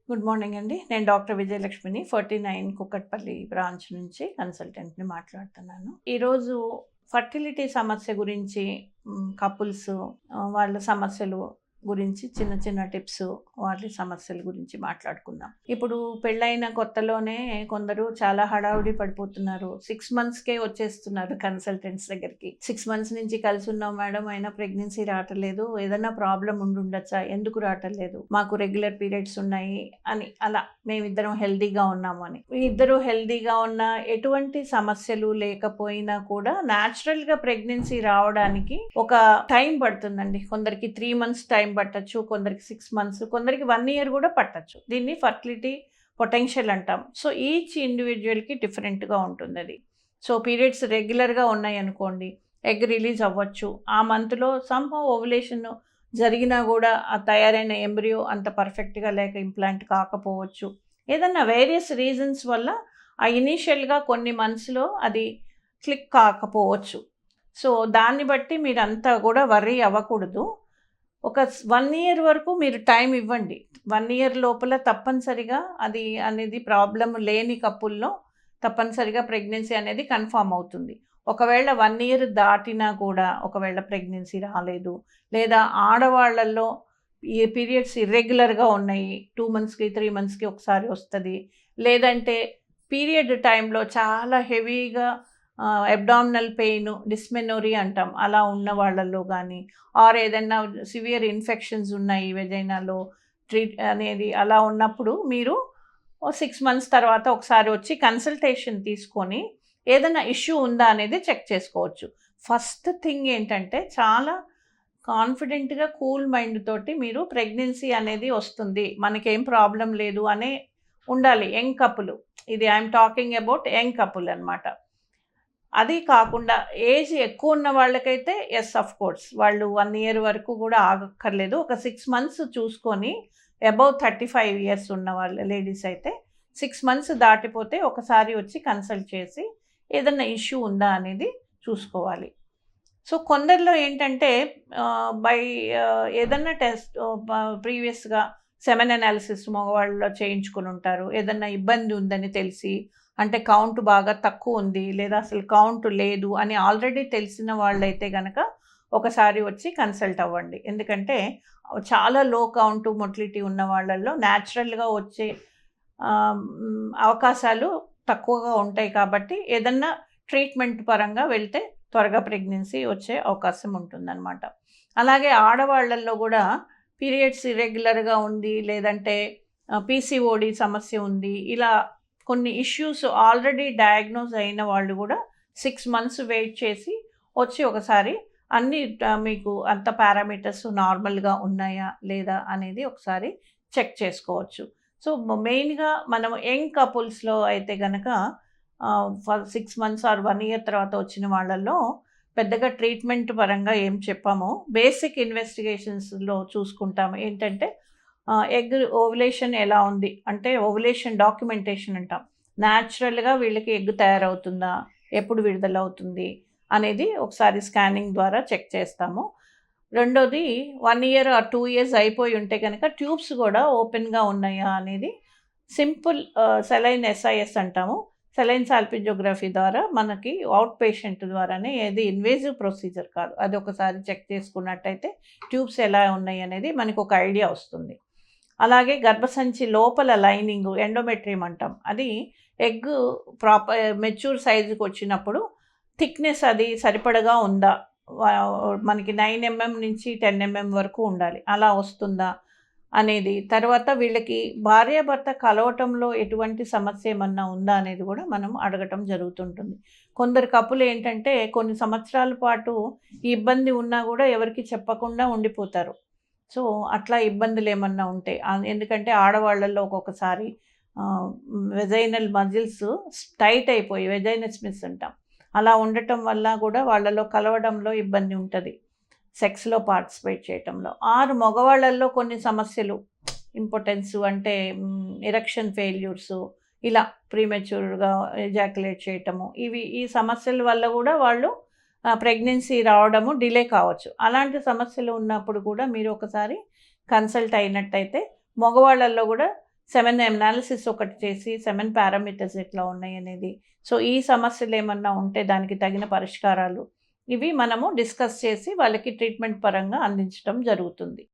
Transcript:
Good morning అండి. నేను doctor విజయలక్ష్మిని 49 Kukatpally branch నుంచి కన్సల్టెంట్‌ని మాట్లాడుతున్నాను. ఈరోజు ఫర్టిలిటీ సమస్య గురించి కపుల్స్ వాళ్ళ సమస్యలు గురించి చిన్న చిన్న టిప్స్, వాళ్ళ సమస్యల గురించి మాట్లాడుకుందాం. ఇప్పుడు పెళ్ళైన కొత్తలోనే కొందరు చాలా హడావిడి పడిపోతున్నారు. 6 మంత్స్‌కే వచ్చేస్తున్నారు కన్సల్టెంట్స్ దగ్గరికి. 6 మంత్స్ నుంచి కలిసి ఉన్నాం మేడం, అయినా ప్రెగ్నెన్సీ రావట్లేదు. ఏదైనా ప్రాబ్లం ఉండుండొచ్చా? ఎందుకు రావట్లేదు? మాకు రెగ్యులర్ పీరియడ్స్ ఉన్నాయి అని, అలా మేమిద్దరం హెల్తీగా ఉన్నాము అని. ఇద్దరు హెల్తీగా ఉన్నా, ఎటువంటి సమస్యలు లేకపోయినా కూడా న్యాచురల్‌గా ప్రెగ్నెన్సీ రావడానికి ఒక టైం పడుతుందండి. కొందరికి 3 మంత్స్ టైం పట్టొచ్చు, కొందరికి 6 మంత్స్, కొందరికి 1 ఇయర్ కూడా పట్టొచ్చు. దీన్ని ఫర్టిలిటీ పొటెన్షియల్ అంటాం. సో ఈచ్ ఇండివిజువల్‌కి డిఫరెంట్‌గా ఉంటుందది. సో పీరియడ్స్ రెగ్యులర్‌గా ఉన్నాయనుకోండి, ఎగ్ రిలీజ్ అవ్వచ్చు. ఆ మంత్‌లో సమ్‌హౌ ఓవ్యులేషన్ జరిగినా కూడా ఆ తయారైన ఎంబ్రియో అంత పర్ఫెక్ట్‌గా లేక ఇంప్లాంట్ కాకపోవచ్చు. ఏదన్నా వేరియస్ రీజన్స్ వల్ల ఆ ఇనీషియల్‌గా కొన్ని మంత్స్‌లో అది క్లిక్ కాకపోవచ్చు. సో దాన్ని బట్టి మీరంతా కూడా వర్రీ అవ్వకూడదు. ఒక 1 ఇయర్ వరకు మీరు టైం ఇవ్వండి. 1 ఇయర్ లోపల తప్పనిసరిగా అది అనేది ప్రాబ్లమ్ లేని కపుల్‌లో తప్పనిసరిగా ప్రెగ్నెన్సీ అనేది కన్ఫర్మ్ అవుతుంది. ఒకవేళ 1 ఇయర్ దాటినా కూడా ఒకవేళ ప్రెగ్నెన్సీ రాలేదు, లేదా ఆడవాళ్ళల్లో ఈ పీరియడ్స్ ఇర్రెగ్యులర్‌గా ఉన్నాయి. 2 మంత్స్‌కి, 3 మంత్స్‌కి ఒకసారి వస్తది. లేదంటే పీరియడ్ టైంలో చాలా హెవీగా అబ్డామినల్ పెయిన్, డిస్మెనోరియా అంటాం. అలా ఉన్న వాళ్ళలో గానీ, ఆర్ ఏదన్నా సివియర్ ఇన్ఫెక్షన్స్ ఉన్నాయి వెజైనాలో అనేది అలా ఉన్నప్పుడు మీరు 6 మంత్స్ తర్వాత ఒకసారి వచ్చి కన్సల్టేషన్ తీసుకొని ఏదైనా ఇష్యూ ఉందా అనేది చెక్ చేసుకోవచ్చు. ఫస్ట్ థింగ్ ఏంటంటే చాలా కాన్ఫిడెంట్‌గా కూల్ మైండ్ తోటి మీరు ప్రెగ్నెన్సీ అనేది వస్తుంది, మనకేం ప్రాబ్లమ్ లేదు అనే ఉండాలి యంగ్ కపుల్. ఇది I'm talking about young couple అనమాట. అది కాకుండా ఏజ్ ఎక్కువ ఉన్న వాళ్ళకైతే యెస్, ఆఫ్‌కోర్స్ వాళ్ళు 1 ఇయర్ వరకు కూడా ఆగక్కర్లేదు. ఒక 6 మంత్స్ చూసుకొని అబోవ్ 35 ఇయర్స్ ఉన్న వాళ్ళు లేడీస్ అయితే 6 మంత్స్ దాటిపోతే ఒకసారి వచ్చి కన్సల్ట్ చేసి ఏదన్నా ఇష్యూ ఉందా అనేది చూసుకోవాలి. సో కొందరిలో ఏంటంటే బై ఏదన్నా టెస్ట్ ప్రీవియస్‌గా సెమెన్ అనాలిసిస్ మగవాళ్ళలో చేయించుకొని ఉంటారు. ఏదన్నా ఇబ్బంది ఉందని తెలిసి, అంటే కౌంట్ బాగా తక్కువ ఉంది, లేదా అసలు కౌంట్ లేదు అని ఆల్రెడీ తెలిసిన వాళ్ళైతే గనక ఒకసారి వచ్చి కన్సల్ట్ అవ్వండి. ఎందుకంటే చాలా లో కౌంట్ మొటిలిటీ ఉన్న వాళ్ళల్లో న్యాచురల్‌గా వచ్చే అవకాశాలు తక్కువగా ఉంటాయి కాబట్టి ఏదన్నా ట్రీట్మెంట్ పరంగా వెళ్తే త్వరగా ప్రెగ్నెన్సీ వచ్చే అవకాశం ఉంటుందన్నమాట. అలాగే ఆడవాళ్ళల్లో కూడా పీరియడ్స్ ఇర్రెగ్యులర్‌గా ఉంది, లేదంటే పీసీఓడి సమస్య ఉంది, ఇలా కొన్ని ఇష్యూస్ ఆల్రెడీ డయాగ్నోస్ అయిన వాళ్ళు కూడా 6 మంత్స్ వెయిట్ చేసి వచ్చి ఒకసారి అన్ని మీకు అంత పారామీటర్స్ నార్మల్‌గా ఉన్నాయా లేదా అనేది ఒకసారి చెక్ చేసుకోవచ్చు. సో మెయిన్‌గా మనం యంగ్ కపుల్స్‌లో అయితే గనక 6 మంత్స్ ఆర్ 1 ఇయర్ తర్వాత వచ్చిన వాళ్ళల్లో పెద్దగా ట్రీట్మెంట్ పరంగా ఏం చెప్పామో, బేసిక్ ఇన్వెస్టిగేషన్స్‌లో చూసుకుంటాము. ఏంటంటే ఎగ్ ఓవ్యులేషన్ ఎలా ఉంది? అంటే ఓవ్యులేషన్ డాక్యుమెంటేషన్ అంటాం. న్యాచురల్‌గా వీళ్ళకి ఎగ్ తయారవుతుందా? ఎప్పుడు విడుదలవుతుంది? అనేది ఒకసారి స్కానింగ్ ద్వారా చెక్ చేస్తాము. రెండోది 1 ఇయర్ ఆర్ 2 ఇయర్స్ అయిపోయి ఉంటే గనక ట్యూబ్స్ కూడా ఓపెన్‌గా ఉన్నాయా అనేది సింపుల్ సెలైన్ ఎస్ఐఎస్ అంటాము. సెలైన్ సాల్పింజోగ్రఫీ ద్వారా మనకి అవుట్ పేషెంట్ ద్వారానే, ఏది ఇన్వేజివ్ ప్రొసీజర్ కాదు. అది ఒకసారి చెక్ చేసుకున్నట్టయితే ట్యూబ్స్ ఎలా ఉన్నాయి అనేది మనకు ఒక ఐడియా వస్తుంది. అలాగే గర్భసంచి లోపల లైనింగ్ ఎండోమెట్రియం అంటాం. అది ఎగ్ మెచ్యూర్ సైజుకి వచ్చినప్పుడు థిక్నెస్ అది సరిపడగా ఉందా? మనకి 9 ఎంఎం నుంచి 10 ఎంఎం వరకు ఉండాలి. అలా వస్తుందా అనేది. తర్వాత వీళ్ళకి భార్యాభర్త కలవటంలో ఎటువంటి సమస్య ఏమన్నా ఉందా అనేది కూడా మనం అడగటం జరుగుతుంటుంది. కొందరు కపుల్ ఏంటంటే కొన్ని సంవత్సరాల పాటు ఈ ఇబ్బంది ఉన్నా కూడా ఎవరికీ చెప్పకుండా ఉండిపోతారు. సో అట్లా ఇబ్బందులేమన్నా ఉంటే ఎందుకంటే ఆడవాళ్ళల్లో ఒక్కొక్కసారి వెజైనల్ మజిల్స్ టైట్ అయిపోయి వెజైనస్మిస్ అంటాం. అలా ఉండటం వల్ల కూడా వాళ్ళలో కలవడంలో ఇబ్బంది ఉంటది, సెక్స్‌లో పార్టిసిపేట్ చేయటంలో. ఆరు మగవాళ్ళల్లో కొన్ని సమస్యలు, ఇంపార్టెన్స్ అంటే ఎరెక్షన్ ఫెయిల్యూర్స్, ఇలా ప్రీమెచ్యూర్‌గా ఎజాక్యులేట్ చేయటము, ఈ సమస్యల వల్ల కూడా వాళ్ళు ప్రెగ్నెన్సీ రావడము డిలే కావచ్చు. అలాంటి సమస్యలు ఉన్నప్పుడు కూడా మీరు ఒకసారి కన్సల్ట్ అయినట్టయితే మగవాళ్ళల్లో కూడా సెమెన్ అనాలిసిస్ ఒకటి చేసి, సెమెన్ పారామీటర్స్ ఎట్లా ఉన్నాయనేది, సో ఈ సమస్యలేమన్నా ఉంటే దానికి తగిన పరిష్కారాలు, ఇవి మనము డిస్కస్ చేసి వాళ్ళకి ట్రీట్మెంట్ పరంగా అందించటం జరుగుతుంది.